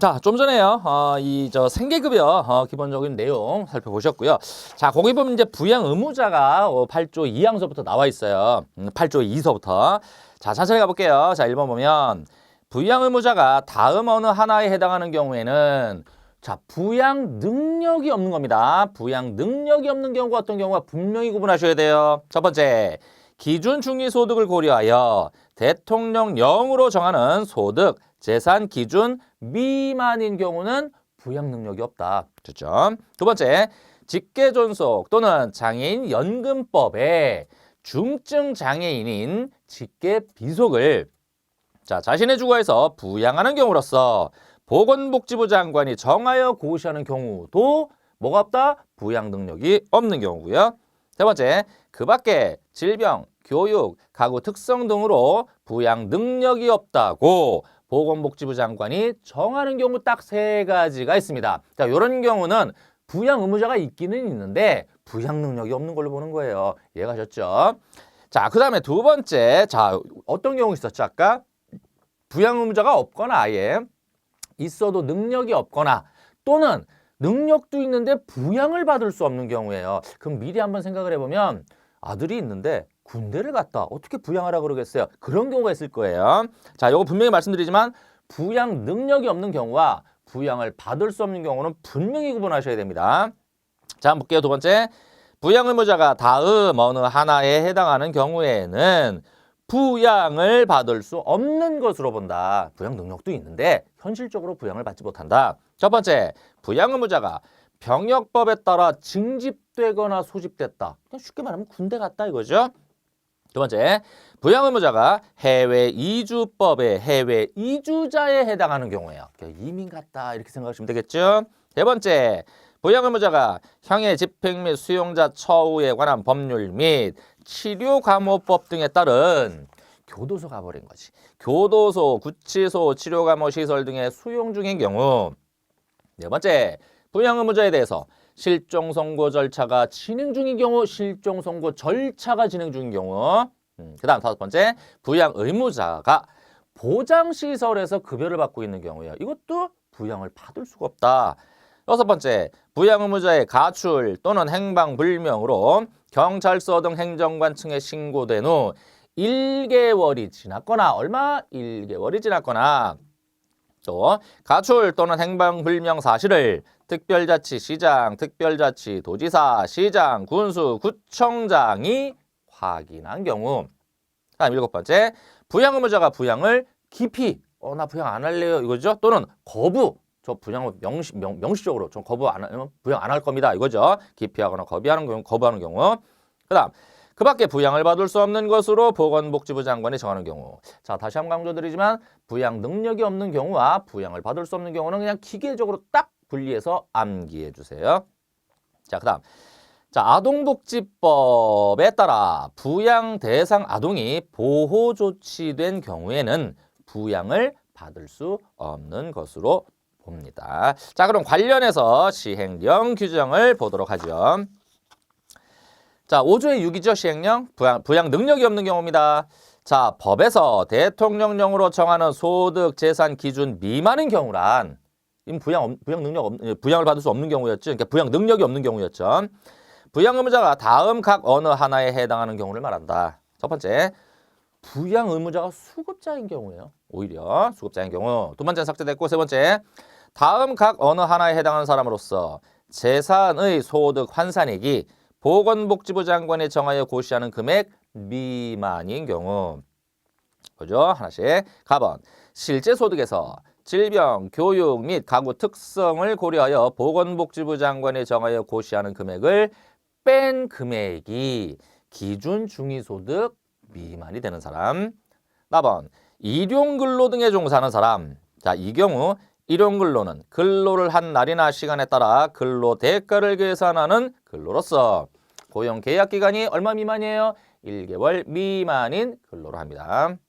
자, 좀 전에요. 생계급여 기본적인 내용 살펴보셨고요. 자, 거기 보면 이제 부양 의무자가 8조 2항서부터 나와 있어요. 8조 2서부터. 자, 천천히 가볼게요. 자, 1번 보면 부양 의무자가 다음 어느 하나에 해당하는 경우에는 자, 부양 능력이 없는 겁니다. 부양 능력이 없는 경우가 어떤 경우가 분명히 구분하셔야 돼요. 첫 번째, 기준 중위소득을 고려하여 대통령령으로 정하는 소득, 재산 기준 미만인 경우는 부양 능력이 없다. 됐죠? 두 번째, 직계존속 또는 장애인 연금법에 중증 장애인인 직계비속을 자신의 주거에서 부양하는 경우로서 보건복지부 장관이 정하여 고시하는 경우도 뭐가 없다? 부양 능력이 없는 경우고요. 세 번째, 그 밖에 질병, 교육, 가구 특성 등으로 부양 능력이 없다고 보건복지부 장관이 정하는 경우 딱 세 가지가 있습니다. 자, 이런 경우는 부양 의무자가 있기는 있는데 부양 능력이 없는 걸로 보는 거예요. 이해가셨죠? 자, 그 다음에 두 번째, 자, 어떤 경우 있었죠? 아까 부양 의무자가 없거나 아예 있어도 능력이 없거나 또는 능력도 있는데 부양을 받을 수 없는 경우예요. 그럼 미리 한번 생각을 해보면 아들이 있는데 군대를 갔다. 어떻게 부양하라 그러겠어요? 그런 경우가 있을 거예요. 자, 이거 분명히 말씀드리지만 부양 능력이 없는 경우와 부양을 받을 수 없는 경우는 분명히 구분하셔야 됩니다. 자, 한번 볼게요. 두 번째, 부양 의무자가 다음 어느 하나에 해당하는 경우에는 부양을 받을 수 없는 것으로 본다. 부양 능력도 있는데 현실적으로 부양을 받지 못한다. 첫 번째, 부양 의무자가 병역법에 따라 징집되거나 소집됐다. 그냥 쉽게 말하면 군대 갔다 이거죠. 두 번째, 부양 의무자가 해외 이주법의 해외 이주자에 해당하는 경우예요. 이민 갔다 이렇게 생각하시면 되겠죠. 세 번째, 부양 의무자가 형의 집행 및 수용자 처우에 관한 법률 및 치료감호법 등에 따른 교도소 가버린 거지. 교도소, 구치소, 치료감호 시설 등의 수용 중인 경우. 네 번째, 부양 의무자에 대해서 실종 선고 절차가 진행 중인 경우, 실종 선고 절차가 진행 중인 경우. 그다음 다섯 번째, 부양 의무자가 보장시설에서 급여를 받고 있는 경우예요. 이것도 부양을 받을 수가 없다. 여섯 번째, 부양 의무자의 가출 또는 행방불명으로 경찰서 등 행정관청에 신고된 후 1개월이 지났거나 얼마? 1개월이 지났거나 또 가출 또는 행방불명 사실을 특별자치시장, 특별자치도지사, 시장, 군수, 구청장이 확인한 경우. 다음 일곱 번째, 부양 의무자가 부양을 기피, 나 부양 안 할래요 이거죠. 또는 거부, 저 부양을 명시적으로 좀 거부 안 하면 부양 안 할 겁니다 이거죠. 기피하거나 거부하는 경우. 그다음 그 밖에 부양을 받을 수 없는 것으로 보건복지부 장관이 정하는 경우. 자, 다시 한번 강조드리지만 부양 능력이 없는 경우와 부양을 받을 수 없는 경우는 그냥 기계적으로 딱 분리해서 암기해 주세요. 자, 그다음 아동복지법에 따라 부양 대상 아동이 보호 조치된 경우에는 부양을 받을 수 없는 것으로 봅니다. 자, 그럼 관련해서 시행령 규정을 보도록 하죠. 자, 5조의 6이죠. 시행령. 부양 능력이 없는 경우입니다. 자, 법에서 대통령령으로 정하는 소득 재산 기준 미만인 경우란 부양을 받을 수 없는 경우였죠. 그러니까 부양 능력이 없는 경우였죠. 부양 의무자가 다음 각 어느 하나에 해당하는 경우를 말한다. 첫 번째, 부양 의무자가 수급자인 경우예요. 오히려 수급자인 경우. 두 번째는 삭제됐고, 세 번째, 다음 각 어느 하나에 해당하는 사람으로서 재산의 소득 환산액이 보건복지부 장관이 정하여 고시하는 금액 미만인 경우. 그죠? 하나씩. 가번, 실제 소득에서 질병, 교육 및 가구 특성을 고려하여 보건복지부 장관이 정하여 고시하는 금액을 뺀 금액이 기준 중위소득 미만이 되는 사람. 나번, 일용근로 등에 종사하는 사람. 자, 이 경우 일용근로는 근로를 한 날이나 시간에 따라 근로 대가를 계산하는 근로로서 고용 계약 기간이 얼마 미만이에요? 1개월 미만인 근로로 합니다.